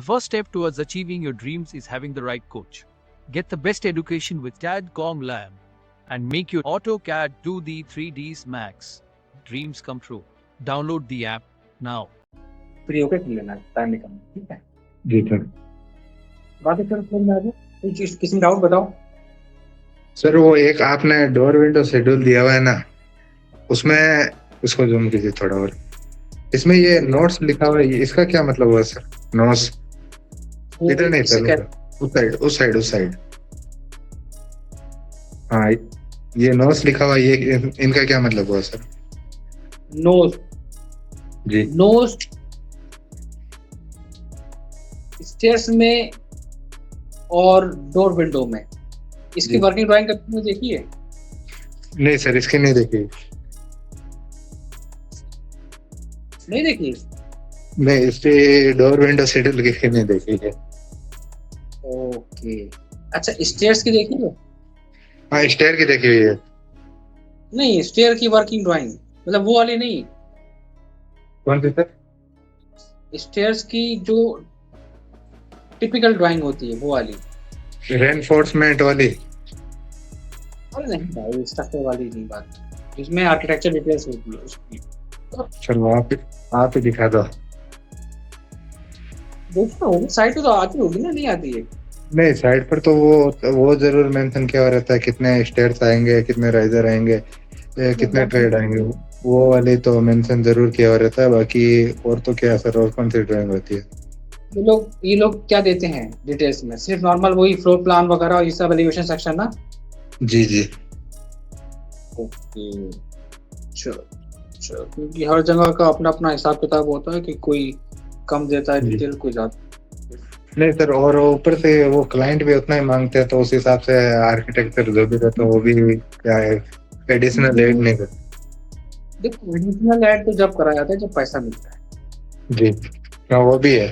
The first step towards achieving your dreams is having the right coach. Get the best education with TADCOM Lab and make your AutoCAD do the 3Ds Max. Dreams come true. Download the app now. Free होकर कर लेना, time निकालना, ठीक है? जी sir. बातें कर समझ में आ गया? कोई चीज किसी में डाउट बताओ। सर वो एक आपने डोर विंडो शेड्यूल दिया हुआ है ना, उसमें उसको जूम कीजिए थोड़ा और। इसमें ये नोट्स लिखा हुआ है, इसका क्या मतलब हुआ सर? नोट्स इधर नहीं सर, उस साइड। हाँ, ये नोट्स लिखा हुआ है, ये इनका क्या मतलब हुआ सर? नोज जी, नोज स्टेयर्स में और डोर विंडो में इसकी जी। वर्किंग ड्राइंग कभी देखी है? नहीं सर, इसकी नहीं देखी। नहीं देखी? नहीं, इसके डोर विंडो शेड्यूल की नहीं देखी है। ओके, अच्छा स्टेयर्स की देखी है? हाँ, स्टेयर की देखी हुई है। नहीं, स्टेयर की वर्किंग ड्राइंग मतलब वो वाली नहीं, कौन सी सर? स्टेयर्स की जो टिपिकल ड्राइंग होती है वो वाली। रेनफोर्समेंट वाली? अरे नहीं भाई, स्ट्रक्चर वाली नहीं बात, जिसमें आर्किटेक्चर डिटेल्स होती है उसकी। चलो आप ही दिखा दो। देखो साइट तो आती होगी ना, नहीं आती है? नहीं, साइड पर तो वो जरूर मेंशन किया हुआ रहता है, कितने स्टेयर्स आएंगे, कितने राइजर आएंगे, कितने ट्रेड आएंगे, वो वाली तो मेंशन जरूर किया हुआ रहता है। बाकी और तो क्या सर, और कौन सी ड्राइंग होती है? ये लोग क्या देते हैं डिटेल्स में? सिर्फ नॉर्मल वही फ्लोर प्लान वगैरह और ये सब एलिवेशन सेक्शन ना? जी जी। ओके, चलो क्योंकि हर जगह का अपना अपना हिसाब किताब होता है कि कोई कम देता है जी। डिटेल, कोई ज्यादा। नहीं सर, और ऊपर से वो क्लाइंट भी उतना ही मांगते हैं, तो उस हिसाब से आर्किटेक्चर जो भी रहता है वो भी क्या है, एडिशनल ऐड नहीं करते। देखो एडिशनल ऐड तो जब कराया जाता है जब पैसा मिलता है। जी हाँ, वो भी है।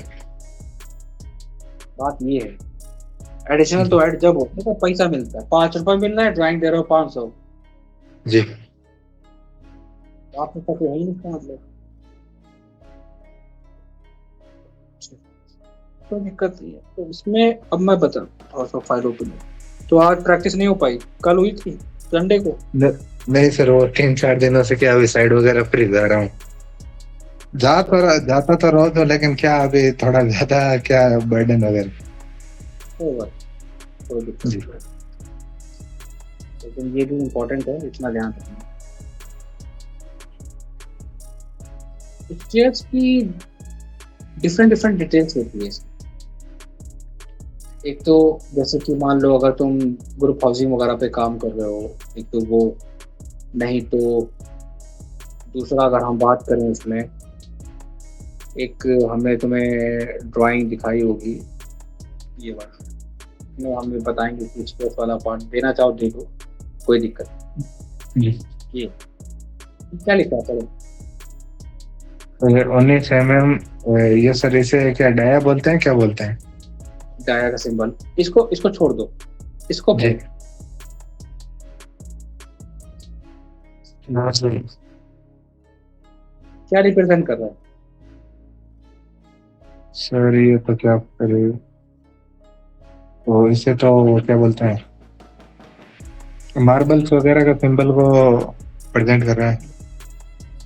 बात ये है, एडिशनल तो ऐड जब होता है तो पैसा मिलता है। 5 रुपए मिल रहा है, ड्राइंग दे रहे हो 500, जी आपने तो है ही नहीं इसका मतलब। तो दिक्कत नहीं है, तो इसमें अब मैं बता थोड़ा सा फायदों पे। तो आज प्रैक्टिस नहीं हो पाई, कल हुई थी संडे को? नहीं सर, वो 3-4 दिनों से क्या अभी साइड वगैरह फ्री जा रहा हूँ। जाता तो रोज हो, लेकिन क्या अभी थोड़ा ज्यादा क्या बर्डन वगैरह। होगा, कोई दिक्कत जी। नहीं है। लेकिन ये भी इम्पोर्टेंट है, इतना ध्यान रखना। स्टेयर्स की डिफरेंट डिटेल्स होती है। एक तो जैसे कि मान लो अगर तुम ग्रुप हाउसिंग वगैरह पे काम कर रहे हो, एक तो वो, नहीं तो दूसरा अगर हम बात करें उसमें, एक हमने तुम्हें ड्राइंग दिखाई होगी ये वाला, में हमें बताएंगे कि स्पेस वाला पार्ट देना चाहो दे दो, कोई दिक्कत जी। ये क्या लिखा है? चलो 19 mm, ये सर इसे क्या डाया बोलते हैं, क्या बोलते हैं? डाया का सिंबल, इसको छोड़ दो, इसको जी। क्या रिप्रेजेंट कर रहा है? सर ये तो क्या करे, तो इसे तो क्या बोलते हैं, मार्बल्स वगैरह का सिंबल को प्रेजेंट कर रहा है।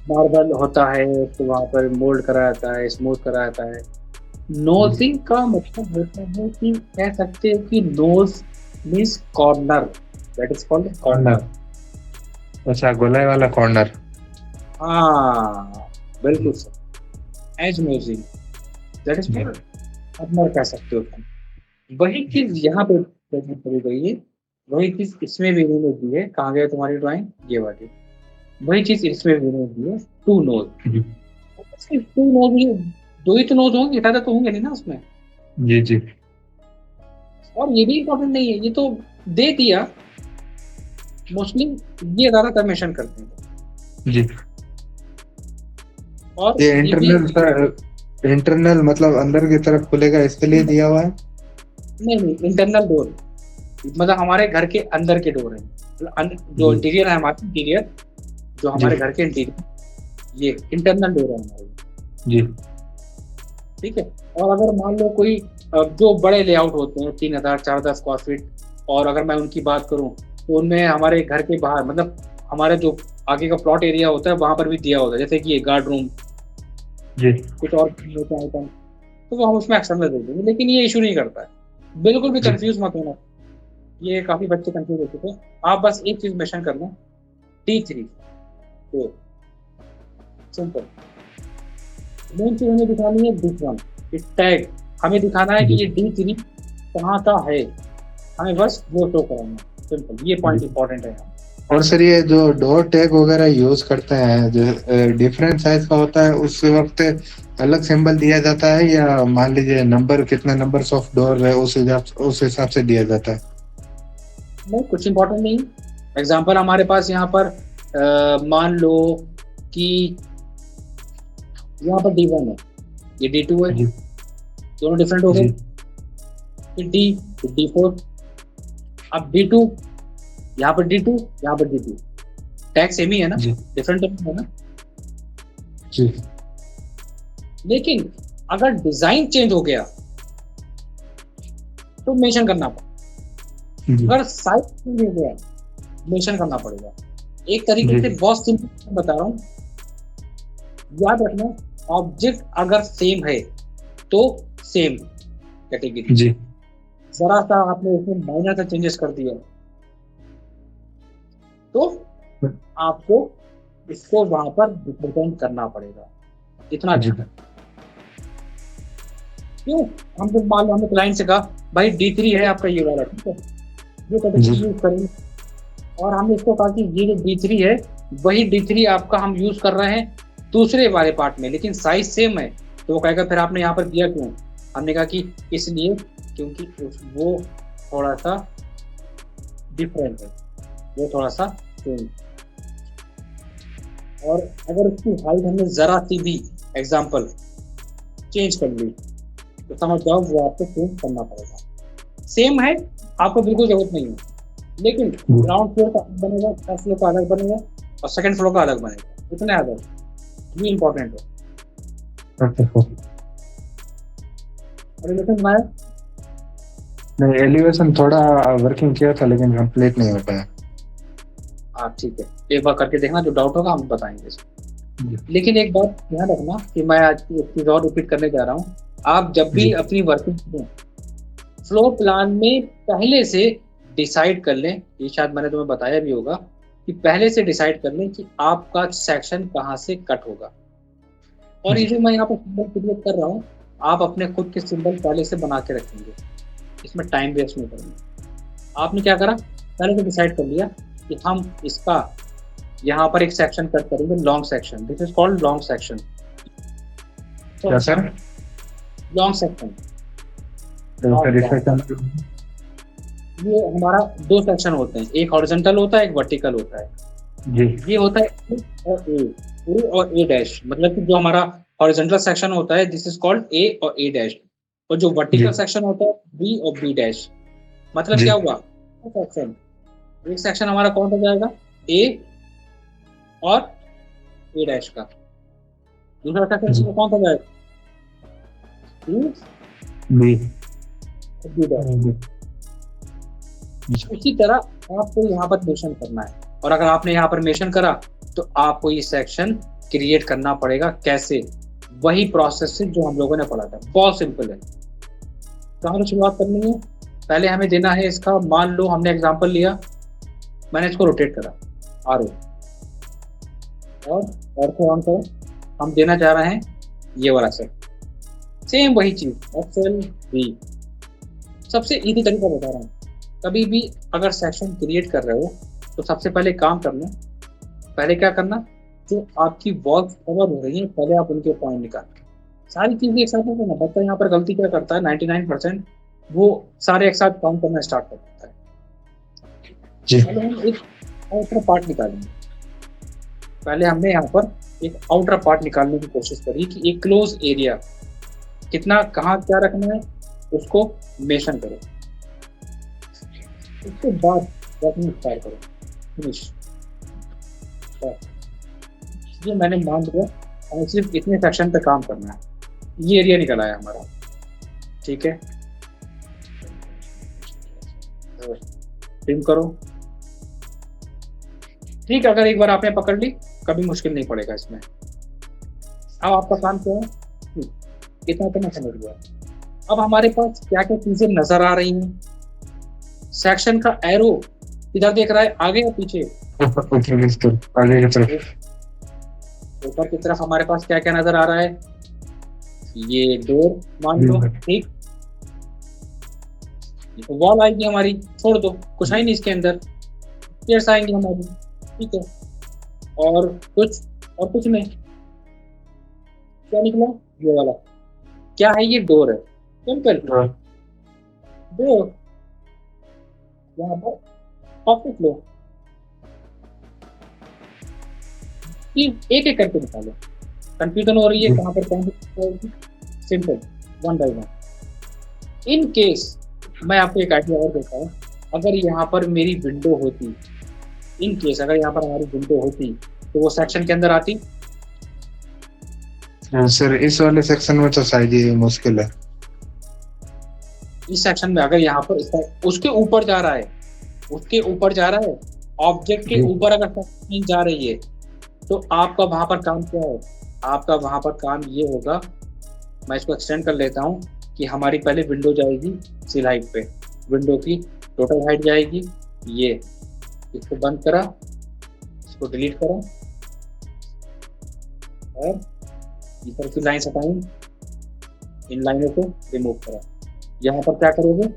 मार्बल होता है, तो वहाँ पर मोल्ड करा जाता है, स्मूथ करा जाता है। नोजिंग का मतलब होता है कि कह सकते हो कि nose means corner, that is called corner. अच्छा, गोलाई वाला कॉर्नर। हाँ बिल्कुल sir, as nosing, that is called corner कह सकते हो तुम। वही चीज यहाँ पे प्रेजेंट करी गई है, वही चीज इसमें भी इन्होंने दी है। कहाँ गया तुम्हारी ड्राइंग, ये वाली, वही चीज इसमें भी इन्होंने दी है, 2 नोज। 2 नोज, 2 ही तो नोज होंगे, ज्यादा तो होंगे नहीं ना उसमें। जी जी। और ये भी इम्पोर्टेंट नहीं है, ये तो दे दिया, मोस्टली ये ज्यादातर मेंशन करते हैं। जी। और ये ये भी इंटरनल मतलब अंदर की तरफ खुलेगा, इसके लिए दिया हुआ है? नहीं, इंटरनल डोर मतलब हमारे घर के अंदर के डोर है, जो इंटीरियर है हमारा, इंटीरियर जो हमारे घर के इंटीरियर, ये इंटरनल डोर है हमारे। जी। ठीक है, और अगर मान लो कोई जो बड़े लेआउट होते हैं 3000 4000 स्क्वायर फीट, और अगर मैं उनकी बात करूं तो उनमें हमारे घर के बाहर मतलब हमारे जो आगे का प्लॉट एरिया होता है वहां पर भी दिया होता है, जैसे कि ये गार्ड रूम, जी कुछ और होता है आइटम, तो वो हम उसमें एक्सटर्नल दे देंगे, लेकिन ये इशू नहीं करता है। बिल्कुल भी जी कंफ्यूज मत होना, ये काफी बच्चे कंफ्यूज हो चुके हैं। आप बस एक चीज मेंशन करना, T3, तो सिंपल। मेन चीज हमें दिखानी है दिस वन, ये टैग हमें दिखाना है कि जी ये D3 कहाँ का है, हमें बस वो शो कराना है, सिंपल, ये पॉइंट जी। इंपॉर्टेंट है। और सर ये जो डोर टैग वगैरह यूज करते हैं जो डिफरेंट साइज का होता है उस वक्त अलग सिंबल दिया जाता है, या मान लीजिए नंबर कितने नंबर्स ऑफ डोर है उस हिसाब से दिया जाता है? नहीं, कुछ इंपॉर्टेंट नहीं। एग्जाम्पल हमारे पास यहाँ पर मान लो कि यहाँ पर D1 है, ये D2 है, जी दोनों डिफरेंट हो गए। जी फिर D, फिर D4, अब D2, यहाँ पर D2, यहाँ पर D2, टैग सेम ही है ना, जी डिफरेंट है ना। जी लेकिन अगर डिजाइन चेंज हो गया तो मेंशन करना पड़ेगा, जी अगर साइज चेंज हो गया मेंशन करना पड़ेगा। एक तरीके जी से बहुत सिंपल बता रहा हूँ, याद रखना, ऑब्जेक्ट अगर सेम है तो सेम कैटेगरी, जी जरा सा आपने उसमें माइनर सा चेंजेस कर दिया तो आपको इसको वहां पर रिप्रेजेंट करना पड़ेगा, इतना जी ध्यान रखना। क्यों? हम तो मान लो हमने क्लाइंट से कहा भाई D3 है आपका ये वाला, ठीक है, जो कैटेगरी यूज करेंगे, और हमने इसको कहा कि ये जो D3 है वही D3 आपका हम यूज कर रहे हैं दूसरे वाले पार्ट में, लेकिन साइज सेम है, तो वो कहेगा फिर आपने यहाँ पर दिया क्यों? हमने कहा कि इसलिए क्योंकि वो थोड़ा सा डिफरेंट है, वो थोड़ा सा सेम। और अगर उसकी हाइट हमने जरा सी भी एग्जाम्पल चेंज कर ली तो समझ जाओ वो आपको चेंज करना पड़ेगा। सेम है, आपको बिल्कुल जरूरत नहीं है, लेकिन ग्राउंड फ्लोर का अलग बनेगा, फर्स्ट फ्लोर का अलग बनेगा, और सेकंड फ्लोर का अलग बनेगा, इतने अलग, ये इंपॉर्टेंट है। एलिवेशन बनाया? नहीं, एलिवेशन थोड़ा वर्किंग किया था लेकिन कंप्लीट नहीं हो पाया। हाँ ठीक है, एक बार करके देखना, जो डाउट होगा हम बताएंगे जी। लेकिन एक बात ध्यान रखना कि मैं आज एक चीज और रिपीट करने जा रहा हूँ, आप जब भी जी अपनी वर्किंग करें फ्लोर प्लान में पहले से डिसाइड कर लें, ये शायद मैंने तुम्हें बताया भी होगा कि पहले से डिसाइड कर लें कि आपका सेक्शन कहाँ से कट होगा। और ये जो मैं यहाँ पर सिंबल क्रिएट कर रहा हूँ, आप अपने खुद के सिंबल पहले से बना के रखेंगे, इसमें टाइम वेस्ट नहीं करेंगे। आपने क्या करा, पहले से डिसाइड कर लिया कि हम इसका यहाँ पर एक सेक्शन कट करेंगे, long section, this is called long section. क्या सर? लॉन्ग सेक्शन, तो फिर इसका क्या ये हमारा दो सेक्शन होते हैं, एक हॉरिजॉन्टल होता है, एक वर्टिकल होता है। जी ये होता है A और A, A और A डैश, मतलब कि जो हमारा हॉरिजॉन्टल सेक्शन होता है दिस इज कॉल्ड A और A डैश, और जो वर्टिकल जी सेक्शन होता है B और B डैश। मतलब जी क्या हुआ, सेक्शन, एक सेक्शन हमारा कौन सा जाएगा, A और A डैश का, दूसरा सेक्शन कौन सा जाएगा, B जी और B डैश। उसी तरह आपको यहाँ पर मेंशन करना है, और अगर आपने यहाँ पर मेंशन करा तो आपको ये सेक्शन क्रिएट करना पड़ेगा। कैसे? वही प्रोसेस से जो हम लोगों ने पढ़ा था, बहुत सिंपल है। तो हमें शुरुआत करनी है, पहले हमें देना है इसका, मान लो हमने एग्जांपल लिया, मैंने इसको रोटेट करा आर और को ऑन करो, हम देना चाह रहे हैं ये वाला सेल, सेम वही चीज एक्सेल बी। सबसे इजी तरीका बता रहा हूँ, कभी भी अगर सेक्शन क्रिएट कर रहे हो तो सबसे पहले काम करना, पहले क्या करना, जो आपकी वॉल्स कवर हो रही है पहले आप उनके पॉइंट निकाल, सारी चीजें एक साथ नहीं करना। बच्चा यहाँ पर गलती क्या करता है, 99% वो सारे एक साथ काउंट करना स्टार्ट कर देता है। जी पहले हम एक आउटर पार्ट निकालेंगे, पहले हमने यहाँ पर एक आउटर पार्ट निकालने की कोशिश करी कि एक क्लोज एरिया कितना कहाँ क्या रखना है उसको मेंशन करो, उसके बाद वर्किंग स्टार्ट करो, फिनिश। ये मैंने मान लिया, हमें सिर्फ इतने सेक्शन पे काम करना है, ये एरिया निकल आया हमारा। ठीक है, ट्रिम करो। ठीक है, अगर एक बार आपने पकड़ ली कभी मुश्किल नहीं पड़ेगा इसमें। अब आपका काम क्या है, इतना तो मैं समझ गया। अब हमारे पास क्या क्या चीजें नजर आ रही हैं। सेक्शन का एरो इधर देख रहा है, आगे या पीछे? ऊपर बिल्कुल आगे की तरफ। ऊपर की तरफ हमारे पास क्या क्या नजर आ रहा है, ये डोर मान लो, ठीक। वॉल आएगी हमारी, छोड़ दो, कुछ है नहीं इसके अंदर। स्टेयर्स आएंगी हमारी, ठीक है। और कुछ नहीं। क्या निकला, ये वाला क्या है, ये डोर है, सिंपल डोर। यहाँ पर ऑफिस लो, एक एक करके निकालो। कंफ्यूजन हो रही है कहाँ पर कौन, simple, one by one. In case मैं आपको एक आइडिया और देता हूँ, अगर यहाँ पर मेरी विंडो होती, इन केस अगर यहाँ पर हमारी विंडो होती तो वो सेक्शन के अंदर आती। सर इस वाले सेक्शन में तो शायद ये मुश्किल है। इस सेक्शन में अगर यहाँ पर उसके ऊपर जा रहा है, उसके ऊपर जा रहा है, ऑब्जेक्ट के ऊपर अगर सेक्शन जा रही है तो आपका वहां पर काम क्या है, आपका वहां पर काम ये होगा, मैं इसको एक्सटेंड कर लेता हूँ कि हमारी पहले विंडो जाएगी सिल हाइट पे, विंडो की टोटल हाइट जाएगी ये, इसको बंद करा, इसको डिलीट करा और इस तरह की लाइन हटाई, इन लाइनों को रिमूव करा। यहाँ पर क्या करोगे,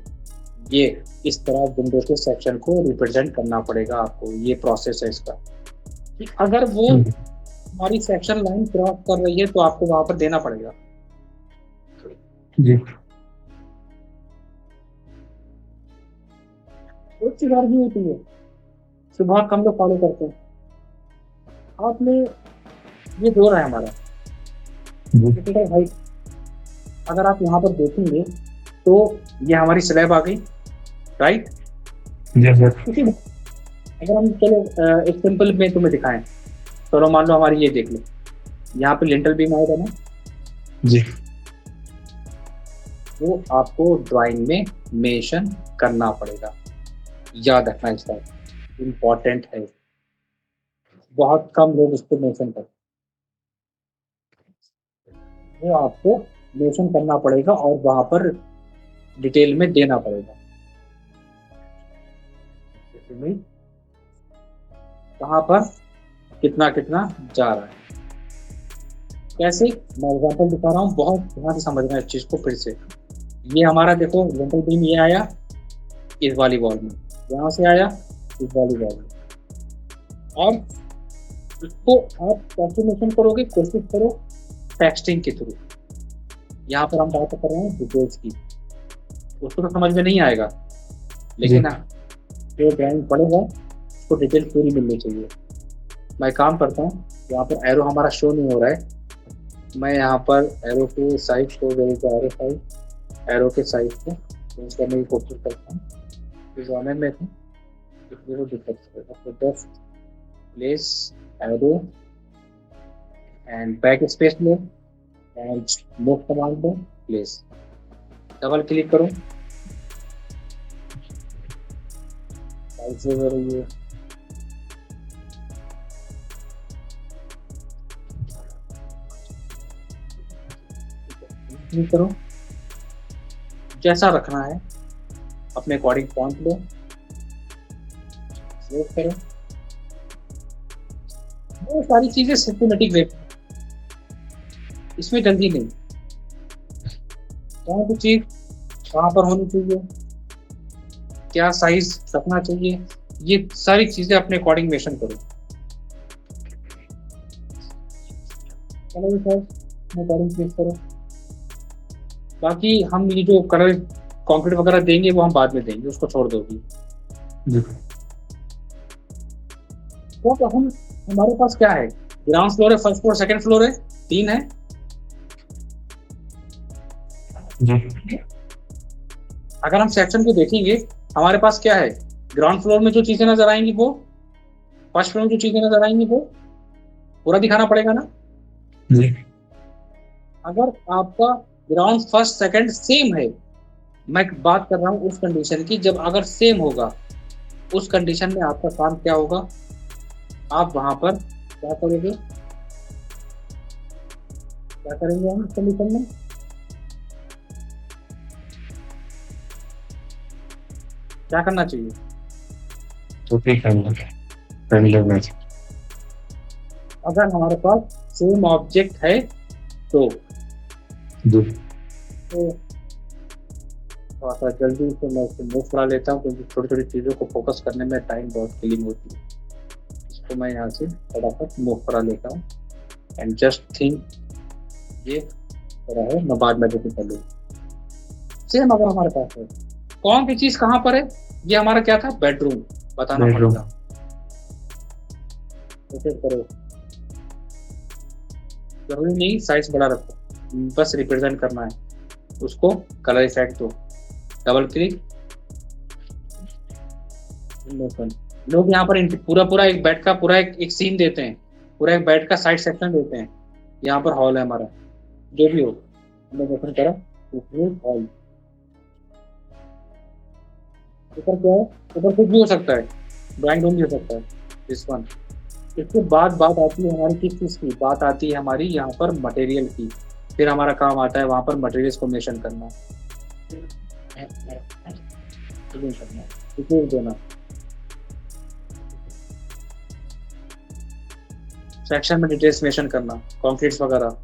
ये इस तरह विंडो के सेक्शन को रिप्रेजेंट करना पड़ेगा आपको, ये प्रोसेस है इसका। अगर वो हमारी सेक्शन लाइन क्रॉस कर रही है तो आपको वहां पर देना पड़ेगा जी। कुछ चीज और भी होती है, सुबह हम लोग फॉलो करते हैं। आपने ये डोर है हमारा क्रिटिकल हाइट, अगर आप यहाँ पर देखेंगे तो ये हमारी स्लैब आ गई, राइट। अगर हम चलो एक सिंपल में तुम्हें दिखाएं, चलो मान लो हमारी ये देख लो, यहाँ पे लिंटल बीम आएगा ना जी, वो आपको ड्राइंग में मेंशन करना पड़ेगा, याद रखना, इसका इम्पोर्टेंट है, बहुत कम लोग उसको मेंशन करते, वो आपको मेंशन करना पड़ेगा और वहां पर डिटेल में देना पड़ेगा। कहाँ पर कितना कितना जा रहा है, कैसे, मैं एग्जांपल दिखा रहा हूँ, बहुत ध्यान से समझना इस चीज को फिर से। ये हमारा देखो लिंटल बीम ये आया इस वाली वॉल में, यहाँ से आया इस वाली वॉल में, और इसको आप कैल्कुलेशन करोगे, कोशिश करो टेक्सटिंग के थ्रू। यहाँ पर हम बात कर रहे हैं डिटेल्स की, उसको तो समझ में नहीं आएगा, लेकिन जो ड्राइंग पड़ेगा उसको डिटेल पूरी मिलनी चाहिए। मैं काम करता हूँ, यहाँ पर एरो हमारा शो नहीं हो रहा है, मैं यहाँ पर एरो के साइज को, एरो के साइज को चेंज करने की कोशिश करता हूँ। इस वाले में थे इसलिए दिक्कत, just place arrow and back space low and move command दो, प्लेस, डबल क्लिक करो, साइज हो रही है, क्लिक करो, जैसा रखना है अपने अकॉर्डिंग फॉन्ट लो, सेव करो, वो सारी चीजें सिस्टमेटिक वे, इसमें जल्दी नहीं, कौन सी चीज कहाँ पर होनी चाहिए, क्या साइज रखना चाहिए, ये सारी चीजें अपने अकॉर्डिंग मेंशन करो। चलो सर, अकॉर्डिंग क्लिक करो। बाकी हम ये जो कलर कंक्रीट वगैरह देंगे वो हम बाद में देंगे, उसको छोड़ दो भी। तो हम हमारे पास क्या है, ग्राउंड फ्लोर है, फर्स्ट फ्लोर, सेकंड फ्लोर है, 3 है। अगर हम सेक्शन को देखेंगे हमारे पास क्या है, ग्राउंड फ्लोर में जो चीजें नजर आएंगी वो, फर्स्ट फ्लोर में जो चीजें नजर आएंगी वो पूरा दिखाना पड़ेगा ना। जी। अगर आपका ग्राउंड फर्स्ट सेकंड सेम है। मैं बात कर रहा हूँ उस कंडीशन की जब अगर सेम होगा, उस कंडीशन में आपका काम क्या होगा, आप वहां पर क्या करोगे, क्या करेंगे हम इस कंडीशन में, क्या करना चाहिए? तो ठीक है मैच। अगर हमारे पास सेम ऑब्जेक्ट है तो जी थोड़ा सा जल्दी से मैं इसको मूव करा लेता हूँ क्योंकि छोटी छोटी चीज़ों को फोकस करने में टाइम बहुत किलिंग होती है। इसको मैं यहाँ से फटाफट मूव करा लेता हूँ एंड जस्ट थिंक ये तरह है, मैं बाद में रिपीट कर लूँ। सेम अगर हमारे पास है, कौन सी चीज़ कहाँ पर है, ये हमारा क्या था, बेडरूम, बताना बेडरूम। पड़ेगा। रिपीट करो, जरूरी नहीं साइज बड़ा रखो, बस रिप्रेजेंट करना है उसको। कलर इफेक्ट दो, डबल क्लिक, लोग यहाँ पर पूरा पूरा एक बेड का पूरा एक सीन देते हैं, पूरा एक बेड का साइड सेक्शन देते हैं। यहाँ पर हॉल है हमारा, जो भी हो, हमने ओपन करा हॉल। ऊपर क्या है, ऊपर कुछ भी हो सकता है, ड्राइंग रूम भी हो सकता है, दिस वन। इसके बाद बात आती है हमारी किस चीज़ की, बात आती है हमारी यहाँ पर मटेरियल की। फिर हमारा काम आता है वहाँ पर मटेरियल्स को मेंशन करना, देना, सेक्शन में डिटेल्स मेंशन करना, कंक्रीट्स वगैरह।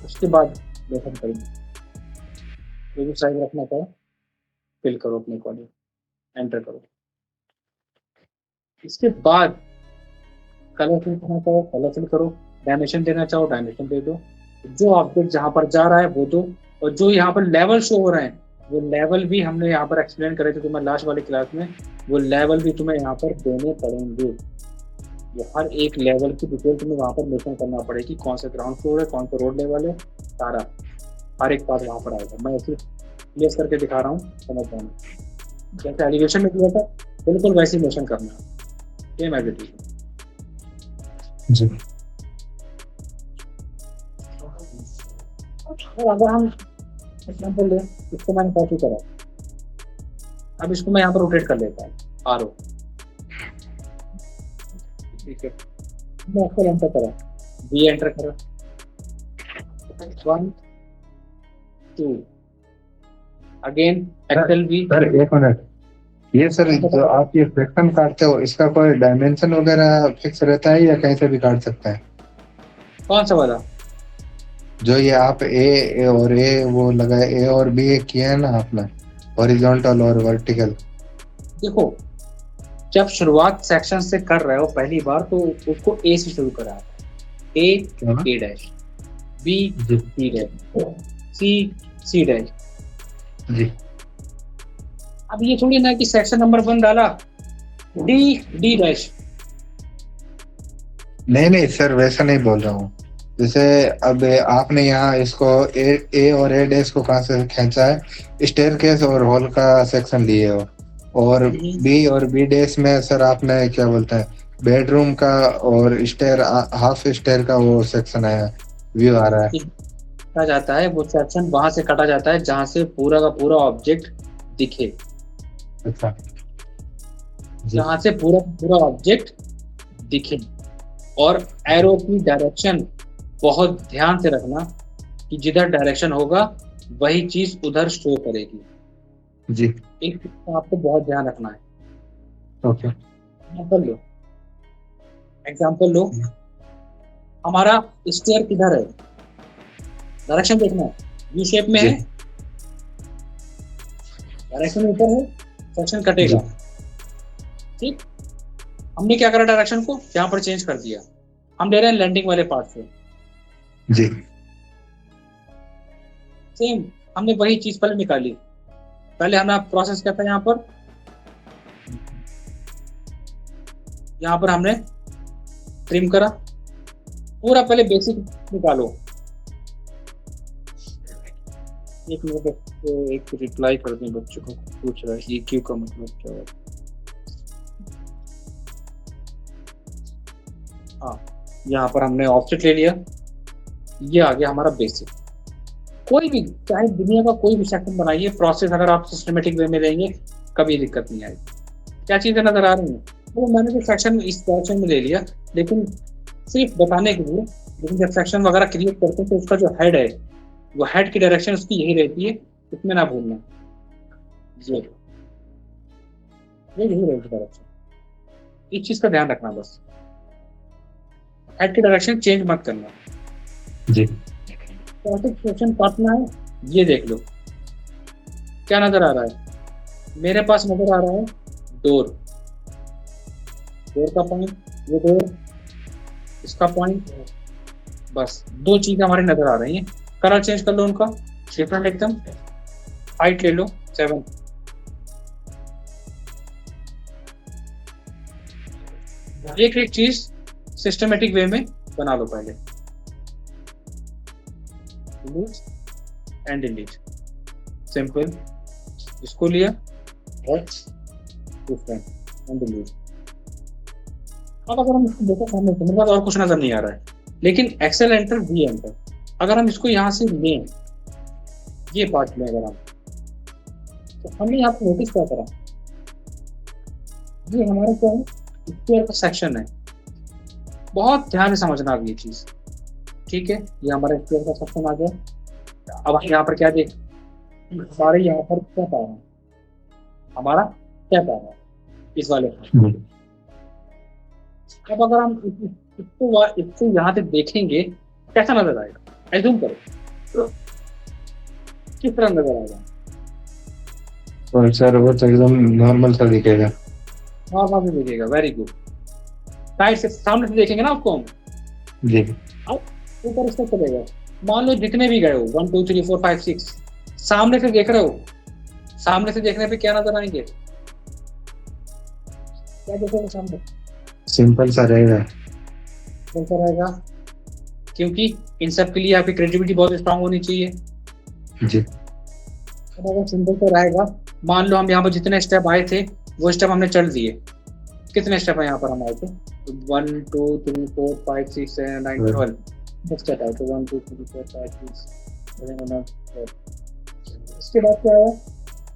उसके बाद मेंशन करेंगे, जो भी साइज रखना चाहो फिल करो अपने अकॉर्डिंग, एंटर करो। इसके बाद कलर फिल करना चाहो कलर फिल करो, डायमेंशन देना चाहो डायमेंशन दे दो, जो ऑब्जेक्ट जहाँ पर जा रहा है वो दो, और जो यहाँ पर लेवल शो हो रहे हैं वो लेवल भी हमने यहाँ पर एक्सप्लेन करे थे तुम्हें लास्ट वाली क्लास में, वो लेवल भी तुम्हें यहाँ पर देने पड़ेंगे। ये हर एक लेवल की डिटेल तुम्हें वहाँ पर मेंशन करना पड़ेगी, कौन सा ग्राउंड फ्लोर है, कौन सा रोड लेवल है, सारा हर एक बात वहाँ पर आएगा। मैं ऐसे प्लेस करके दिखा रहा हूँ, समझ पाऊंगा। जैसे एलिवेशन में किया था बिल्कुल वैसे मेंशन करना है, सेम एज इट इज। जी और अगर हम एग्जांपल लें, इसको मैंने कॉपी करा, अब इसको मैं यहाँ पर रोटेट कर लेता हूँ, आरो, ठीक है, मैं इसको एंटर करा, बी एंटर करा, 1 2 अगेन एक्सेल बी। सर एक मिनट, ये सर जो आप ये सेक्शन काटते हो इसका कोई डायमेंशन वगैरह फिक्स रहता है या कहीं से भी काट सकते हैं? कौन सा वाला? जो ये आप ए और ए वो लगाए, ए और बी किया है ना आपने, हॉरिजॉन्टल और वर्टिकल। देखो, जब शुरुआत सेक्शन से कर रहे हो पहली बार तो उसको ए से शुरू करा, A dash, B B dash, C dash. जी अब ये थोड़ी ना कि सेक्शन नंबर 1 डाला डी डैश। नहीं सर, वैसा नहीं बोल रहा हूँ। जैसे अब आपने यहाँ इसको ए और ए डैश को कहाँ से खींचा है, स्टेयरकेस और हॉल का सेक्शन लिए हो, और बी और बी डैश में सर आपने क्या बोलते हैं, बेडरूम का और स्टेयर, हाफ स्टेयर का वो सेक्शन है, व्यू आ रहा है। कटा जाता है वो सेक्शन, वहां से कटा जाता है जहां से पूरा का पूरा ऑब्जेक्ट दिखे। अच्छा, जहां से पूरा पूरा ऑब्जेक्ट दिखे। और एरो की डायरेक्शन बहुत ध्यान से रखना कि जिधर डायरेक्शन होगा वही चीज उधर शो करेगी। जी एक आपको बहुत ध्यान रखना है। ओके, एग्जाम्पल लो, हमारा स्टेयर किधर है, डायरेक्शन देखना है, यू शेप में है, डायरेक्शन ऊपर है, सेक्शन कटेगा। ठीक, हमने क्या करा, डायरेक्शन को यहाँ पर चेंज कर दिया, हम ले रहे हैं लैंडिंग वाले पार्ट से। जी सेम हमने वही चीज पहले निकाली। पहले हमें प्रोसेस क्या था, यहाँ पर हमने ट्रिम करा पूरा, पहले बेसिक निकालो। एक मिनट, एक रिप्लाई कर दें, बच्चों को पूछ रहा है ये क्यू का मतलब क्या है। हाँ, यहाँ पर हमने ऑब्जेक्ट ले लिया, ये आ गया हमारा बेसिक। कोई भी, चाहे दुनिया का कोई भी सेक्शन बनाइए, प्रोसेस अगर आप सिस्टमेटिक वे में देंगे कभी दिक्कत नहीं आएगी। क्या चीज़ें नजर आ रही हैं? तो मैंने तो सेक्शन इस सेक्शन में ले लिया, लेकिन सिर्फ बताने के लिए। लेकिन जब सेक्शन वगैरह क्रिएट करते हैं तो उसका जो हेड है, वो हेड की डायरेक्शन उसकी यही रहती है, इसमें ना भूलना। ये यही रहेगी डायरेक्शन, इस चीज का ध्यान रखना बस, हेड की डायरेक्शन चेंज मत करना। जी क्वेश्चन काटना है, ये देख लो क्या नजर आ रहा है। मेरे पास नजर आ रहा है डोर, डोर का पॉइंट, ये डोर, इसका पॉइंट, बस दो चीजें हमारी नजर आ रही हैं। कलर चेंज कर लो उनका, डिफरेंट एकदम। हाइट ले लो 7, एक एक चीज सिस्टमेटिक वे में बना लो पहले। Delete and delete, simple. इसको लिया और डिफरेंट एंड डिलीट। अब अगर हम इसको देखो सामने तो मेरे पास और कुछ नजर नहीं आ रहा है, लेकिन एक्सेल एंटर, वी एंटर, अगर हम इसको यहाँ से लें, ये पार्ट में अगर हम, तो हमने यहाँ पे नोटिस क्या करा, ये हमारा क्या है, स्क्वायर का सेक्शन है। बहुत ध्यान से समझना अब ये चीज, ठीक है। ये हमारा स्क्वायर का सेक्शन आ गया। अब हम यहाँ पर क्या देख, हमारे यहाँ पर क्या पा रहे हैं, हमारा क्या पा रहा है इस वाले पर। अब अगर हम इसको यहाँ से देखेंगे कैसा नजर आएगा, एज्यूम करो तो किस तरह नजर आएगा। और सर वो तो एकदम नॉर्मल सा दिखेगा। हाँ हाँ दिखेगा, वेरी गुड। साइड से, सामने से देखेंगे ना आपको हम, जी ऊपर इसका चलेगा। मान लो जितने भी गए हो 1 2 3 4 5 6, सामने से देख रहे हो, सामने से देखने पे क्या नजर आएंगे, क्या देखोगे सामने, सिंपल सा रहेगा। कैसा रहेगा, क्योंकि इन सब के लिए आपकी क्रिएटिविटी बहुत स्ट्रांग होनी चाहिए। जी अब अगर सिंपल सा रहेगा, मान लो हम यहाँ पर जितने स्टेप आए थे वो स्टेप हमने चल दिए। कितने स्टेप है यहाँ पर हम आए थे, 1 2 3 4 5 6 7 8 9 12 स्टेप आए थे, 1 2 3 4 5 6 7 8 9 12। इसके बाद क्या आया,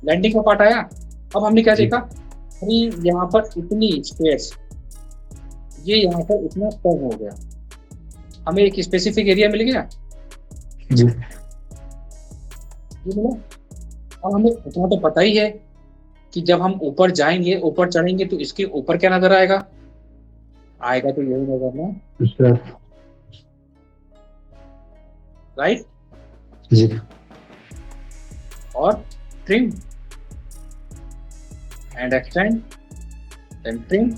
लैंडिंग का पार्ट आया। अब हमने क्या देखा, अभी यहाँ पर इतनी स्पेस, ये यहाँ पर इतना कम हो गया, हमें एक स्पेसिफिक एरिया मिल गया, जी ये मिला। अब हमें इतना तो पता ही है कि जब हम ऊपर जाएंगे, ऊपर चढ़ेंगे तो इसके ऊपर क्या नजर आएगा, आएगा तो यही नजर ना, सर राइट। जी और trim and extend and trim,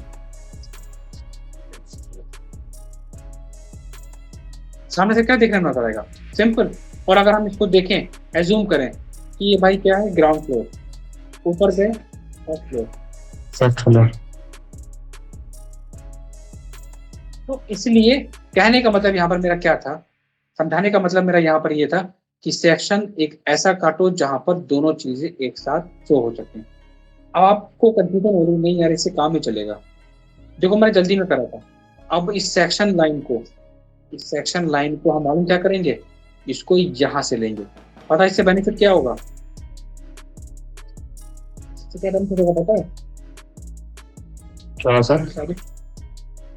सामने से क्या देखने में नजर आएगा, सिंपल। और अगर हम इसको देखें, एज्यूम करें कि ये भाई क्या है, ग्राउंड फ्लोर, ऊपर गए फर्स्ट फ्लोर, फर्स्ट फ्लोर। तो इसलिए कहने का मतलब यहाँ पर मेरा क्या था, समझाने का मतलब मेरा यहाँ पर ये था कि सेक्शन एक ऐसा काटो जहां पर दोनों चीजें एक साथ शो हो सकें। अब आपको कंफ्यूजन हो रही, नहीं यार इससे काम ही चलेगा, देखो मैंने जल्दी में करा था। अब इस सेक्शन लाइन को हम मालूम क्या करेंगे, इसको यहाँ से लेंगे। पता है इससे बेनिफिट क्या होगा, इससे क्या बेनिफिट होगा पता है, क्या सर?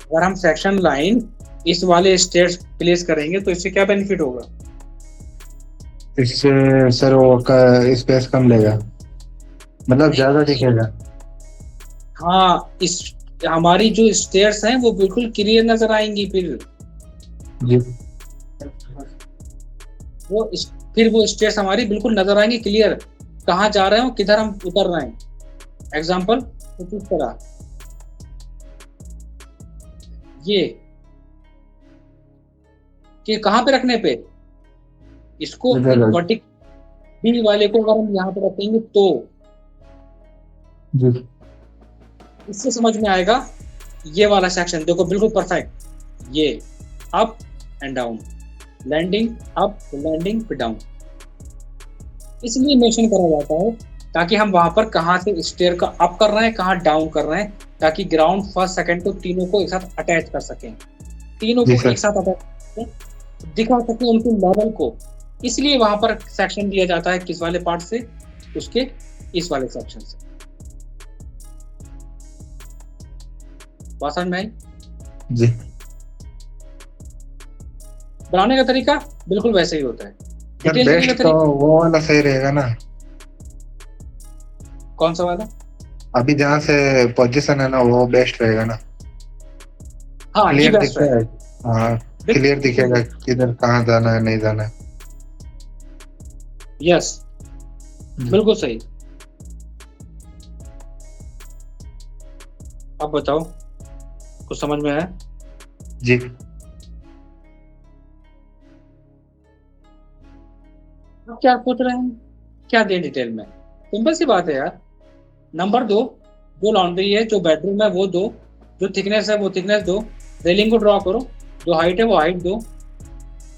अगर हम सेक्शन लाइन इस वाले स्टेट्स प्लेस करेंगे तो इससे क्या बेनिफिट होगा, इससे सर वो का स्पेस कम लेगा, मतलब ज्यादा दिखेगा। हाँ, इस हमारी जो स्टेयर्स हैं वो बिल्कुल क्लियर नजर आएंगी। जी फिर वो स्टेयर्स हमारी बिल्कुल नजर आएंगी क्लियर, कहाँ जा रहे हो, किधर हम उतर रहे हैं। एग्जाम्पल कुछ इस तरह, ये कि कहाँ पे रखने पे, इसको वर्टिकल वाले को अगर हम यहाँ पे रखेंगे तो जी इससे समझ में आएगा। ये वाला सेक्शन देखो बिल्कुल परफेक्ट, ये up and down, landing up, landing फिर डाउन, इसलिए मेंशन करा जाता है ताकि हम वहां पर कहाँ से स्टेयर का अप कर रहे हैं, कहाँ डाउन कर रहे हैं, ताकि ग्राउंड फर्स्ट सेकंड को तीनों को एक साथ अटैच कर सकें, तीनों को एक साथ अटैच करके दिखा सके उनके लेवल को। इसलिए वहां पर सेक्शन दिया जाता है किस वाले पार्ट से, उसके इस वाले सेक्शन से। बात समझ में आई? जी बनाने का तरीका बिल्कुल वैसे ही होता है। सर, डिटेल लिखने बेस्ट का तो तरीका वो वाला सही रहेगा ना, कौन सा वाला? अभी जहाँ से पोजीशन है ना वो बेस्ट रहेगा ना, हाँ, ये क्लियर बेस्ट दिखता है। है। हाँ, क्लियर दिखेगा किधर कहाँ जाना है नहीं जाना है। यस, बिल्कुल सही। अब बताओ, कुछ समझ में आया? जी आप क्या पूछ रहे हैं, क्या दे डिटेल में? सिंपल सी बात है यार। नंबर दो, जो लॉन्ड्री है, जो बेडरूम है वो दो, जो थिकनेस है वो थिकनेस दो, रेलिंग को ड्रॉ करो, जो हाइट है वो हाइट दो,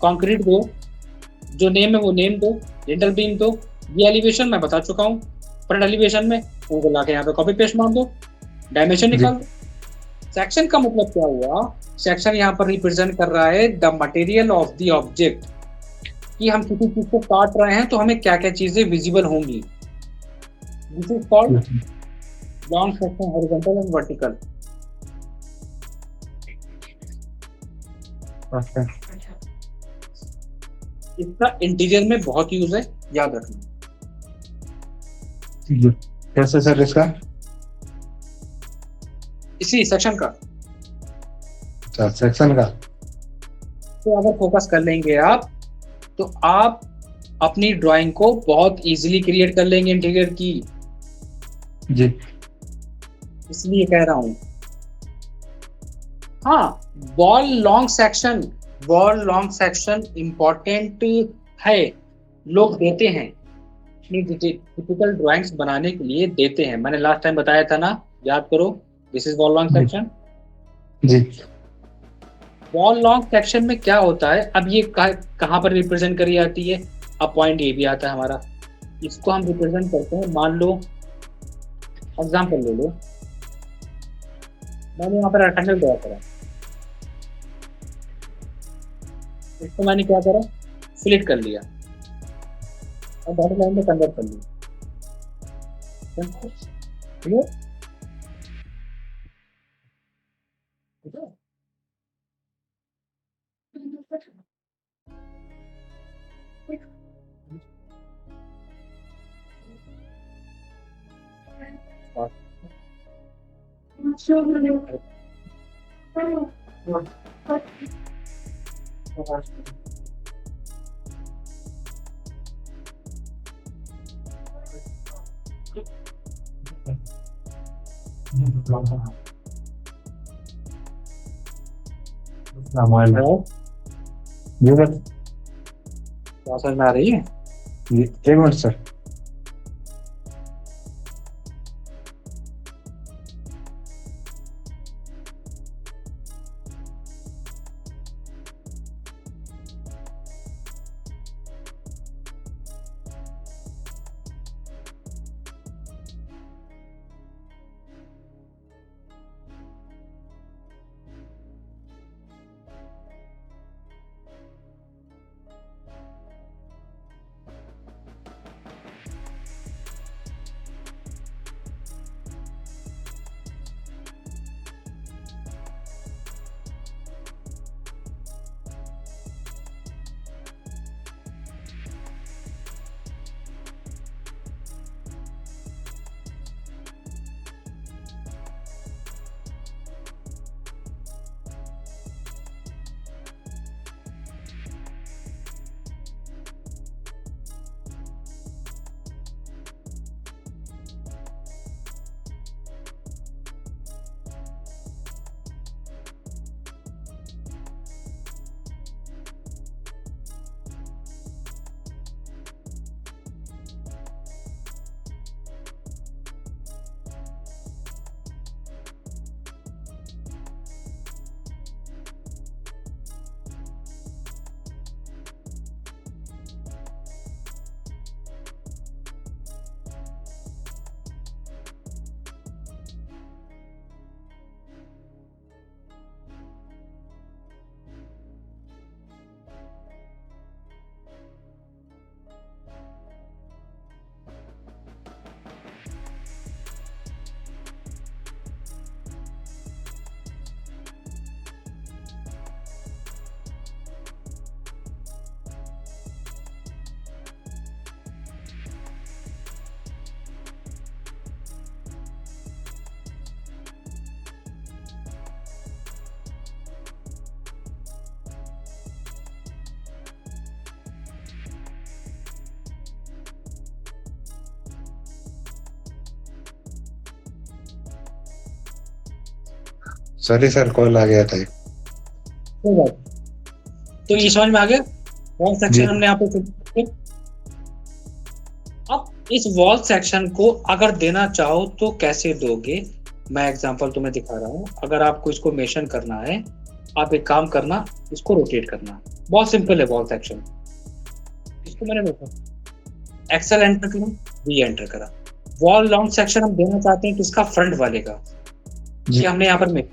कंक्रीट दो, जो नेम है वो नेम दो, लिंटल बीम दो। ये एलिवेशन मैं बता चुका हूँ। फ्रंट एलिवेशन में उनको लाके यहाँ पे कॉपी पेस्ट मार दो, डायमेंशन जी निकाल दो। सेक्शन का मतलब क्या हुआ? सेक्शन यहाँ पर रिप्रेजेंट कर रहा है the material of the object, कि हम किसी चीज को काट रहे हैं तो हमें क्या क्या चीजें विजिबल होंगी। This is called long section, horizontal and vertical. Okay. इसका इंटीरियर में बहुत यूज है, याद रखना। जी कैसे सर इसका? इसी सेक्शन का अच्छा, सेक्शन का। तो अगर फोकस कर लेंगे आप, तो आप अपनी ड्राइंग को बहुत इजीली क्रिएट कर लेंगे इंटीरियर की। जी इसलिए कह रहा हूं। हाँ, wall long section, wall long section important है, लोग देते हैं अपनी टिपिकल ड्राइंग्स बनाने के लिए देते हैं। मैंने लास्ट टाइम बताया था ना, याद करो। This is wall long G section. G wall long section में क्या होता है, अब ये कहाँ पर रिप्रेजेंट करी जाती है? अब पॉइंट ये भी आता है हमारा, इसको हम रिप्रेजेंट करते हैं। मान लो, एग्जांपल ले लो, मैंने यहाँ पर रेक्टेंगल ड्रॉ करा, इसको मैंने क्या करा, स्प्लिट कर लिया और डॉटेड लाइन में कन्वर्ट कर लिया। क्लियर? हेलो जी सर, क्या समझ में आ रही है? एक minute sir. Sorry sir, call आ गया था एक। कोई बात नहीं। तो ये समझ में आ गया वॉल जी। सेक्शन हमने यहाँ पे फिल किया। अब इस वॉल सेक्शन को अगर देना चाहो तो कैसे दोगे, मैं एग्जांपल तुम्हें दिखा रहा हूँ। अगर आपको इसको मेंशन करना है, आप एक काम करना, इसको रोटेट करना। बहुत सिंपल है वॉल सेक्शन। इसको मैंने देखा, एक्सेल एंटर करा, वी एंटर करा। वॉल राउंड सेक्शन हम देना चाहते हैं किसका, फ्रंट वाले का। जी। कि हमने यहाँ पर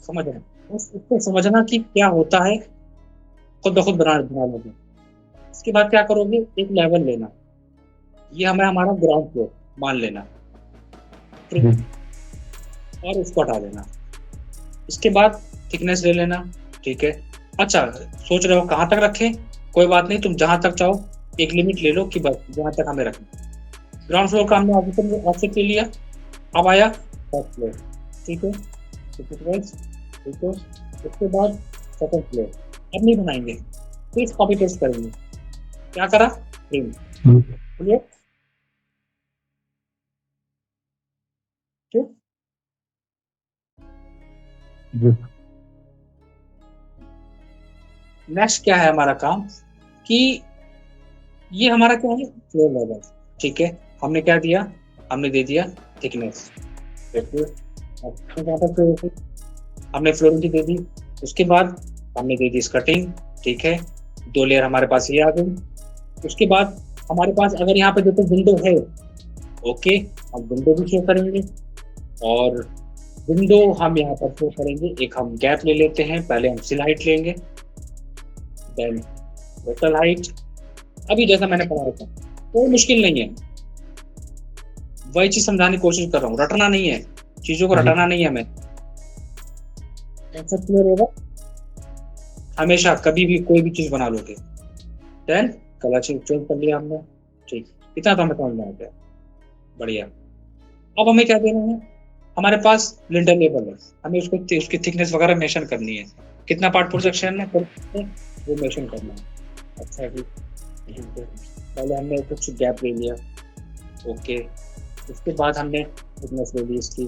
समझना, उसको समझना कि क्या होता है, खुद ब खुद बना लोगे। इसके बाद क्या करोगे, एक लेवल लेना, ये हमें हमारा ग्राउंड फ्लोर मान लेना, जी। और उसको हटा देना। इसके बाद थिकनेस ले लेना, ठीक है। अच्छा, सोच रहे हो कहाँ तक रखें, कोई बात नहीं, तुम जहां तक चाहो एक लिमिट ले लो कि बस जहां तक हमें रखना। ग्राउंड फ्लोर का हमने ऑफसेट ले लिया। अब आया फर्स्ट फ्लोर, ठीक है, ठीक है। उसके बाद सेकंड फ्लोर। अब नहीं बनाएंगे, प्लीज कॉपी पेस्ट करेंगे। क्या करा, क्लियर, ठीक। नेक्स्ट क्या है हमारा काम कि ये हमारा क्या है, फ्लोर लेवल, ठीक है। हमने क्या दिया, हमने दे दिया थिकनेस, हमने फ्लोरिंग की दे दी। उसके बाद हमने दे दी स्कर्टिंग, ठीक है। 2 लेयर हमारे पास ये आ गई। उसके बाद हमारे पास अगर यहाँ पे देखो विंडो है, ओके, हम विंडो भी शो करेंगे। और विंडो हम यहाँ पर शो करेंगे, एक हम गैप ले लेते हैं। पहले हम सिल हाइट लेंगे, देन टोटल हाइट। अभी जैसा मैंने पढ़ा रखा, कोई मुश्किल नहीं है, वही चीज समझाने की कोशिश कर रहा हूँ। रटना नहीं है, चीजों को रटाना नहीं है हमें। कॉन्सेप्ट क्लियर होगा, हमेशा कभी भी कोई भी चीज बना लोगे। देन कलर चेंज कर लिया हमने, ठीक, इतना तो हमें समझ में आ गया, बढ़िया। अब हमें क्या देना है, हमारे पास लिंटल लेवल है, हमें उसको उसकी थिकनेस वगैरह मेंशन करनी है, कितना पार्ट प्रोजेक्शन है वो मेंशन करना है। अच्छा जी, पहले हमने कुछ गैप ले लिया, ओके। उसके बाद हमने थिकनेस ले ली इसकी,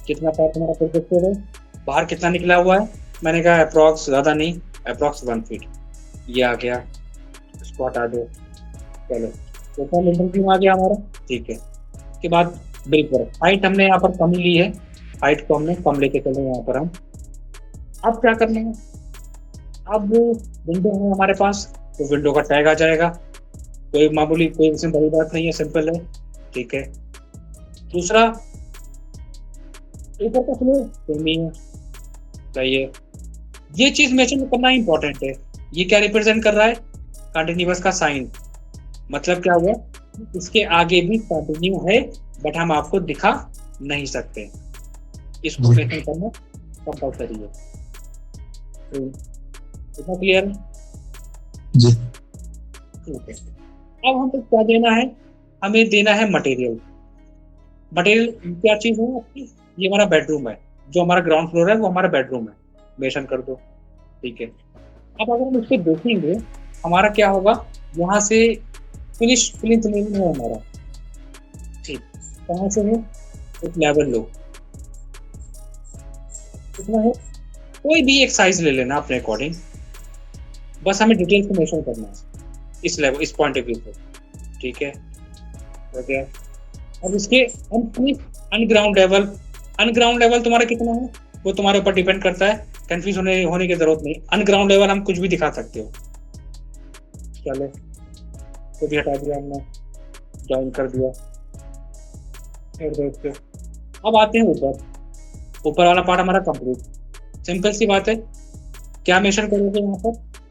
कितना पार्ट हमारा प्रोजेक्टेड है, बाहर कितना निकला हुआ है, मैंने कहा अप्रॉक्स, ज़्यादा नहीं, अप्रॉक्स 1 फीट, ये आ गया, इसको हटा दो। चलो, टोटल इंटरव्यू आ गया हमारा, ठीक है। उसके बाद ब्रिक वर्क, हाइट हमने यहाँ पर कम ही ली है, हाइट को हमने कम लेके चले यहाँ पर हम। अब क्या करना है, अब विंडो है हमारे पास, तो विंडो का टैग आ जाएगा, कोई मामूली, कोई इसमें बड़ी बात नहीं है, सिंपल है, ठीक है। दूसरा, ऊपर का फ्लोर सेम ही है, सही है। ये चीज मेंशन करना इंपॉर्टेंट है। ये क्या रिप्रेजेंट कर रहा है, कंटिन्यूअस का साइन। मतलब क्या हुआ, इसके आगे भी कंटिन्यू है, बट हम आपको दिखा नहीं सकते, इसको मेंशन करना कंपल्सरी है। तो इतना क्लियर है जी। ठीक है। अब हमको क्या देना है, हमें देना है मटेरियल। मटेरियल क्या चीज है आपकी, ये हमारा बेडरूम है, जो हमारा ग्राउंड फ्लोर है वो हमारा बेडरूम है, मेंशन कर दो, ठीक है। अब अगर हम इसको देखेंगे, हमारा क्या होगा, यहाँ से फिनिश है हमारा, ठीक। कहाँ से है, एक लेवल लो, कितना है, कोई भी एक साइज ले लेना अपने अकॉर्डिंग, बस हमें डिटेल को मेंशन करना है इस लेवल, इस पॉइंट ऑफ व्यू से, ठीक है, हो गया। अब इसके अनग्राउंड लेवल तुम्हारा कितना है, वो तुम्हारे ऊपर डिपेंड करता है, कंफ्यूज होने की जरूरत नहीं। अनग्राउंड लेवल हम कुछ भी दिखा सकते हो, चलो, तो भी हटा दिया हमने, ज्वाइन कर दिया। अब आते हैं ऊपर वाला पार्ट हमारा कंप्लीट। सिंपल सी बात है, क्या मेंशन करोगे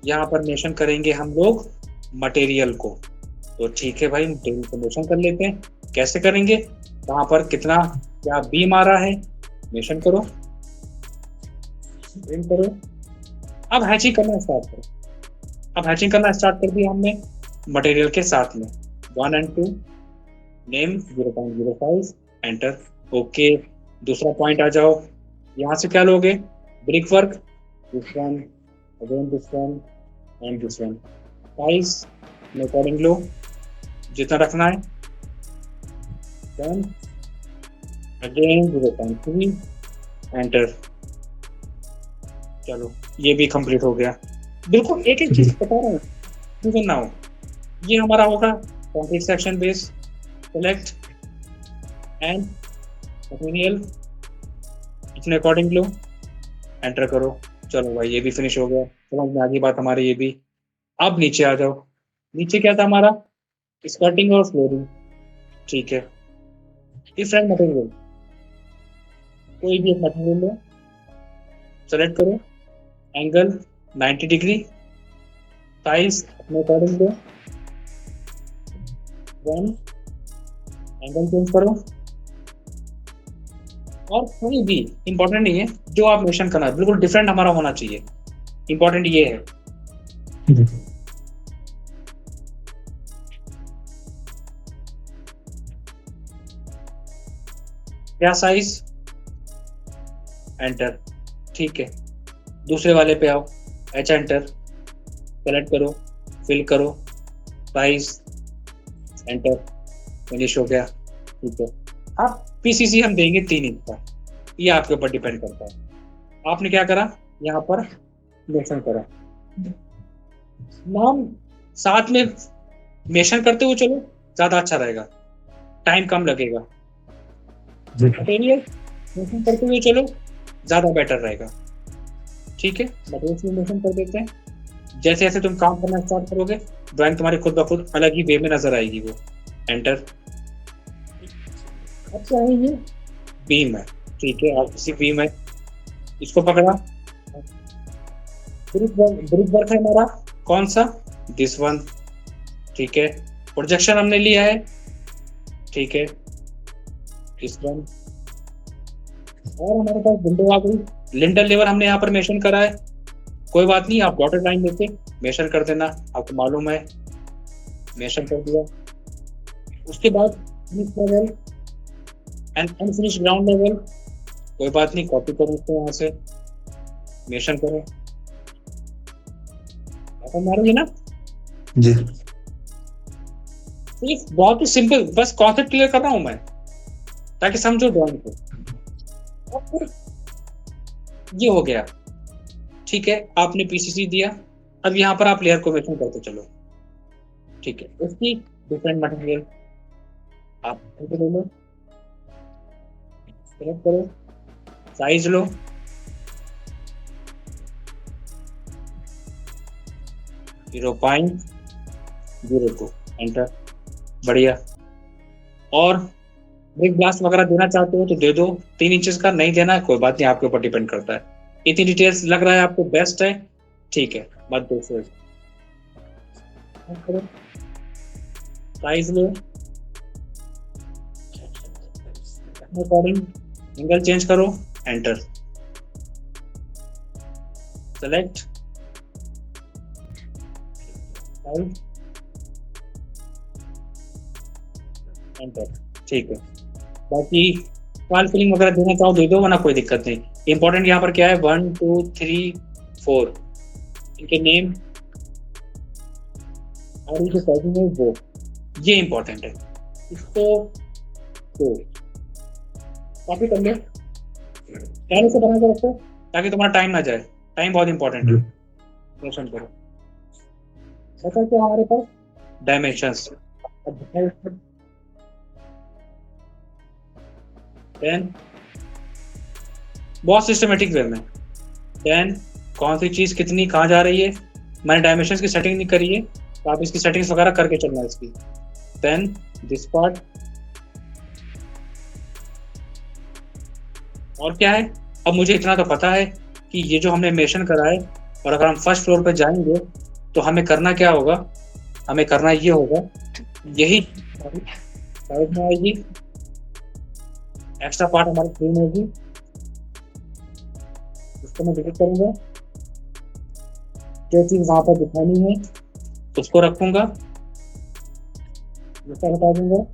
यहाँ पर मेंशन करेंगे हम लोग मटेरियल को। तो ठीक है भाई, मटेरियल को मेंशन कर लेते हैं। कैसे करेंगे, वहां पर कितना क्या बीम आ रहा है, मेंशन करो, अब हैचिंग करना स्टार्ट करो। अब हैचिंग करना स्टार्ट कर दिया हमने मटेरियल के साथ में, 1 and 2, नेम 0.05, एंटर, ओके। दूसरा पॉइंट आ जाओ, यहाँ से क्या लोगे, brick work, this one, again this one and this one, size according लो, जितना रखना है, देन अगेन 0.3, एंटर। चलो ये भी कंप्लीट हो गया। बिल्कुल एक एक चीज बता रहा हूँ, क्यों ना हो। ये हमारा होगा conflict section base. Select and material अपने अकॉर्डिंग लो, एंटर करो। चलो भाई ये भी फिनिश हो गया, समझ में आ गई बात हमारी ये भी। अब नीचे आ जाओ। नीचे क्या था हमारा, स्कर्टिंग और फ्लोरिंग। ठीक है, डिफरेंट मटेरियल, कोई भी एक मटेरियल लो, सेलेक्ट करो, एंगल 90 डिग्री, साइज अपने अकॉर्डिंग लो, देन एंगल चेंज करो। और कोई भी इंपॉर्टेंट नहीं है, जो आप मेंशन करना है बिल्कुल डिफरेंट हमारा होना चाहिए। इंपॉर्टेंट ये है। क्या साइज, एंटर। ठीक है, दूसरे वाले पे आओ, एच एंटर, सेलेक्ट करो, फिल करो, साइज, एंटर, फिनिश हो गया। ठीक है, अब पीसीसी हम देंगे 3 इंच का, ये आपके ऊपर डिपेंड करता है। आपने क्या करा, यहाँ पर मेंशन करा, नाम साथ में मेंशन करते हुए चलो, ज्यादा अच्छा रहेगा, टाइम कम लगेगा। मटेरियल मेंशन करते हुए चलो, ज्यादा बेटर रहेगा। ठीक है, मटेरियल मेंशन कर देते हैं। जैसे जैसे तुम काम करना स्टार्ट करोगे, ड्राइंग तुम्हारी खुद ब खुद अलग ही वे में नजर आएगी। वो एंटर। अब क्या है, ये बीम है। ठीक है, आप किसी बीम है, इसको पकड़ा, ब्रिक वर्क है हमारा, कौन सा, दिस वन। ठीक है, प्रोजेक्शन हमने लिया है, ठीक है, दिस वन। और हमारे पास विंडो आ गई, लिंटल लेवल हमने यहाँ पर मेंशन करा है, कोई बात नहीं, आप डॉटेड लाइन लेके मेंशन कर देना, आपको मालूम है, मेंशन कर दिया। उसके बाद finish level and unfinished ground level, कोई बात नहीं, कॉपी करो इसको, यहाँ से मेंशन करो, मारोगे ना जी। सिर्फ बहुत ही सिंपल, बस कॉन्सेप्ट क्लियर कर रहा हूँ मैं, ताकि समझो ड्राइंग को। और फिर ये हो गया। ठीक है, आपने पीसीसी दिया, अब यहाँ पर आप लेयर को मेंशन करते चलो। ठीक है, उसकी डिफरेंट मटेरियल आप ले लो, सेलेक्ट करो, साइज लो, (0.02), एंटर। बढ़िया। और ब्रिक ब्लास्ट वगैरह देना चाहते हो तो दे दो, 3 इंचेस का, नहीं देना है कोई बात नहीं, आपके ऊपर डिपेंड करता है। इतनी डिटेल्स लग रहा है आपको बेस्ट है, ठीक है, मत दो। Size low, according angle change करो, एंटर, सेलेक्ट, साइज, एंटर। ठीक है, बाकी फाइल फिलिंग वगैरह देना चाहो दे दो, वरना कोई दिक्कत नहीं। इंपॉर्टेंट यहाँ पर क्या है, 1 2 3 4 इनके नेम और इनके साइजिंग है वो, ये इंपॉर्टेंट है। इसको तो कॉपी कर लो, पहले से बना के रखो, ताकि तुम्हारा टाइम ना जाए, टाइम बहुत इंपॉर्टेंट है। मेंशन करो, ऐसा क्या हमारे पास डायमेंशंस, देन बहुत सिस्टमेटिक वे में, देन कौन सी चीज कितनी कहाँ जा रही है, मैंने डायमेंशंस की सेटिंग नहीं करी है, तो आप इसकी सेटिंग्स वगैरह करके चलना है इसकी। देन दिस पार्ट, और क्या है, अब मुझे इतना तो पता है कि ये जो हमने मेंशन करा है, और अगर हम फर्स्ट फ्लोर पर जाएंगे तो हमें करना क्या होगा, हमें करना ये होगा, यही साइड में आएगी, एक्स्ट्रा पार्ट हमारी स्क्रीन होगी, उसको मैं डिलीट करूंगा, जो चीज वहां पर दिखानी है उसको रखूंगा, इसका हटा दूंगा,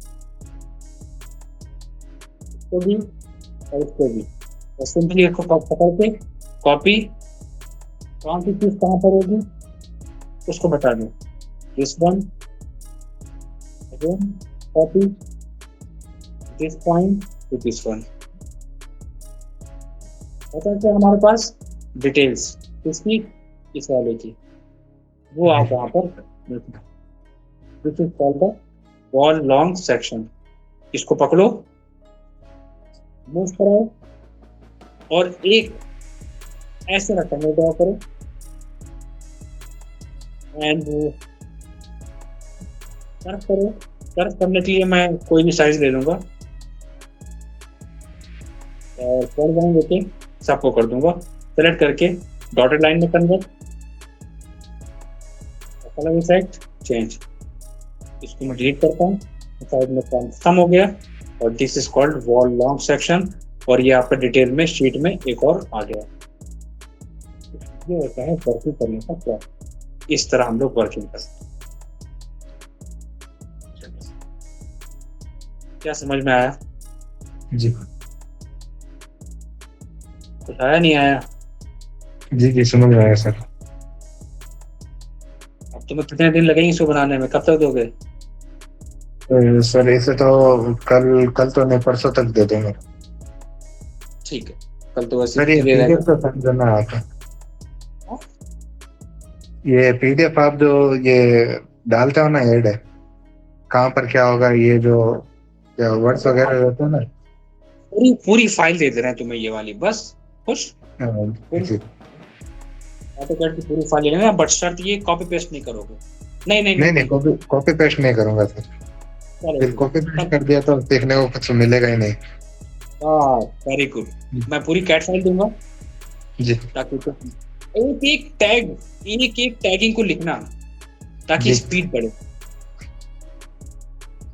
इसको भी और इसको भी, और सिंपली इसको पकड़ के कॉपी, कौन सी चीज कहाँ पर होगी उसको बता दो, this one, again copy, this point two this one, तो हमारे पास डिटेल्स किसकी, इस वाले की, वो आप वहां पर this is called the wall long section. इसको पकड़ो, मूव करो और एक ऐसे रेक्टेंगल ड्रॉ करो एंड कर्व करो। कर्व करने के लिए मैं कोई भी साइज ले लूंगा और कर जाऊंगे कि सबको कर दूंगा, सेलेक्ट करके डॉटेड लाइन में कन्वर्ट, कलर इफेक्ट चेंज, इसको मैं डिलीट करता हूँ, साइड में कम हो गया और this is called wall long section. और ये आपका डिटेल में शीट में एक और आ गया। ये होता है वर्किंग करने का क्या, इस तरह हम लोग वर्किंग करते हैं। क्या समझ में आया? जी कुछ आया नहीं आया? जी जी समझ में आया सर। अब तुम्हें कितने दिन लगेंगे इसको बनाने में, कब तक दोगे? सर ऐसे तो कल तो नहीं, परसों तक दे देंगे ठीक है, कल तो वैसे सर। ये clear है। पीडीएफ तो सेंड करना है आपको। ये पीडीएफ आप जो ये डालते हो ना ऐड है, कहाँ पर क्या होगा, ये जो वर्ड्स वगैरह रहते हैं ना, पूरी पूरी फाइल दे दे रहे हैं तुम्हें ये वाली, बस खुश। जी AutoCAD की पूरी फाइल लेना, बट शर्त ये कॉपी पेस्ट नहीं करोगे। नहीं नहीं नहीं नहीं, कॉपी पेस्ट नहीं करूंगा सर। फिर कॉपी पेस्ट कर दिया तो देखने को कुछ मिलेगा ही नहीं। वेरी गुड, मैं पूरी कैट फाइल दूंगा जी ताकि एक एक टैग, एक एक टैगिंग को लिखना ताकि जी। स्पीड बढ़े,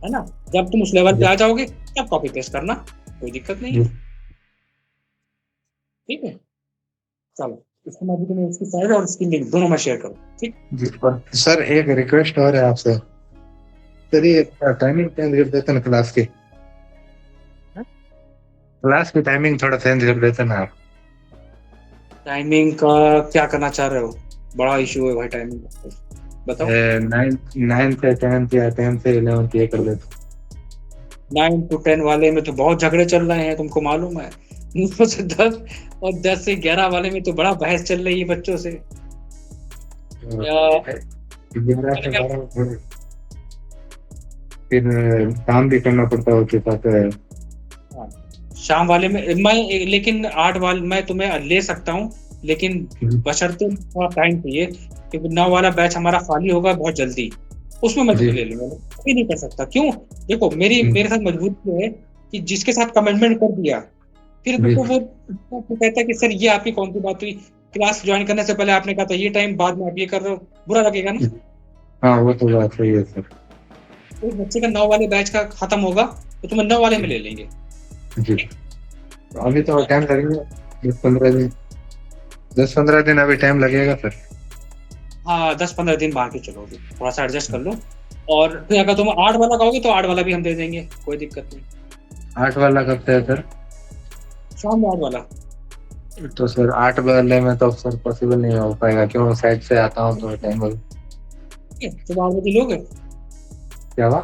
है ना। जब तुम उस लेवल पे आ जाओगे तब कॉपी पेस्ट करना, कोई दिक्कत नहीं है। ठीक है, चलो इसको मैं अभी तुम्हें इसकी साइड और इसकी लिंक दोनों में शेयर करूँ। ठीक जी। और सर एक रिक्वेस्ट और है आपसे, सर ये टाइमिंग चेंज कर देते ना क्लास की, क्लास की टाइमिंग थोड़ा चेंज कर देते ना आप। टाइमिंग का क्या करना चाह रहे हो? बड़ा इशू है भाई टाइमिंग का, बताओ। 9 से 10 या 10 से 11 ये कर देते। 9 to 10 वाले में तो बहुत झगड़े चल रहे हैं, तुमको मालूम है। 9 से 10 और 10 से 11 वाले में तो बड़ा बहस चल रही है बच्चों से। 11 से 12 थोड़े फिर काम भी करना पड़ता है उसके साथ। शाम वाले में मैं लेकिन 8 वाले मैं तुम्हें ले सकता हूँ, लेकिन बशर्ते थोड़ा टाइम चाहिए, क्योंकि 9 वाला बैच हमारा खाली होगा बहुत जल्दी, उसमें मैं तुम्हें ले लूंगा। अभी नहीं कर सकता, क्यों? देखो मेरे साथ मजबूरी है कि जिसके साथ कमिटमेंट कर दिया फिर देखो वो कहता है कि सर ये आपकी कौन सी बात हुई, क्लास ज्वाइन करने से पहले आपने कहा था ये टाइम, बाद में आप ये कर रहे हो, बुरा लगेगा ना। हाँ वो तो बात सही है सर। तो बच्चे का 9 वाले बैच का खत्म होगा तो तुम्हें 9 वाले में ले लेंगे। जी अभी तो टाइम लगेगा 10-15 दिन, 10-15 दिन अभी टाइम लगेगा सर। हाँ 10-15 दिन बाकी चलोगे, थोड़ा सा एडजस्ट कर लो। और फिर अगर तुम 8 वाला कहोगे तो 8 वाला भी हम दे देंगे, कोई दिक्कत नहीं। 8 वाला कब से है सर? शाम में 8 वाला। तो सर 8 वाले में तो सर पॉसिबल नहीं हो पाएगा, क्यों साइड से आता हूँ तो टाइम हो। सुबह 8 बजे लोगे? क्या हुआ?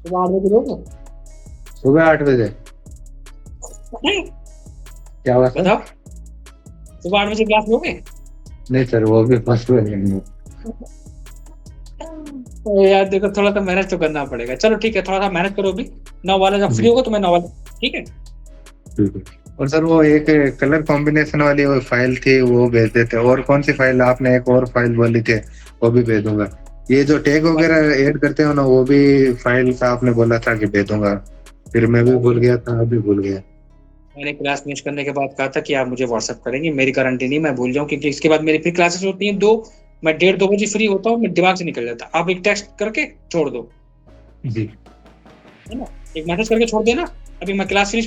सुबह 8 बजे लोगे? सुबह 8 बजे? क्या हुआ सर? बताओ, सुबह 8 बजे क्लास लोगे? नहीं सर वो भी पॉसिबल नहीं है। यार देखो थोड़ा सा मेहनत तो करना पड़ेगा। चलो ठीक है, थोड़ा सा मेहनत करो अभी। 9 वाला जब फ्री होगा तो मैं 9 वाला, ठीक है। और सर वो एक कलर कॉम्बिनेशन वाली वो फाइल थी वो भेज देते। और कौन सी फाइल? आपने एक और फाइल बोली थी, वो भी भेज दूंगा। ये जो टैग वगैरह ऐड करते हो ना, वो भी फाइल का आपने बोला था कि भेज दूंगा, फिर मैं भी भूल गया था, अभी भूल गया। मैंने क्लास फिनिश करने के बाद कहा था कि आप मुझे व्हाट्सएप करेंगे, मेरी गारंटी नहीं मैं भूल जाऊं, क्योंकि इसके बाद मेरी फिर क्लासेस होती हैं 2, मैं 1:30-2 बजे फ्री होता हूँ, मेरे दिमाग से निकल जाता। आप एक टेक्स्ट करके छोड़ दो, जी है ना, एक मैसेज करके छोड़ देना, अभी मैं क्लास फिनिश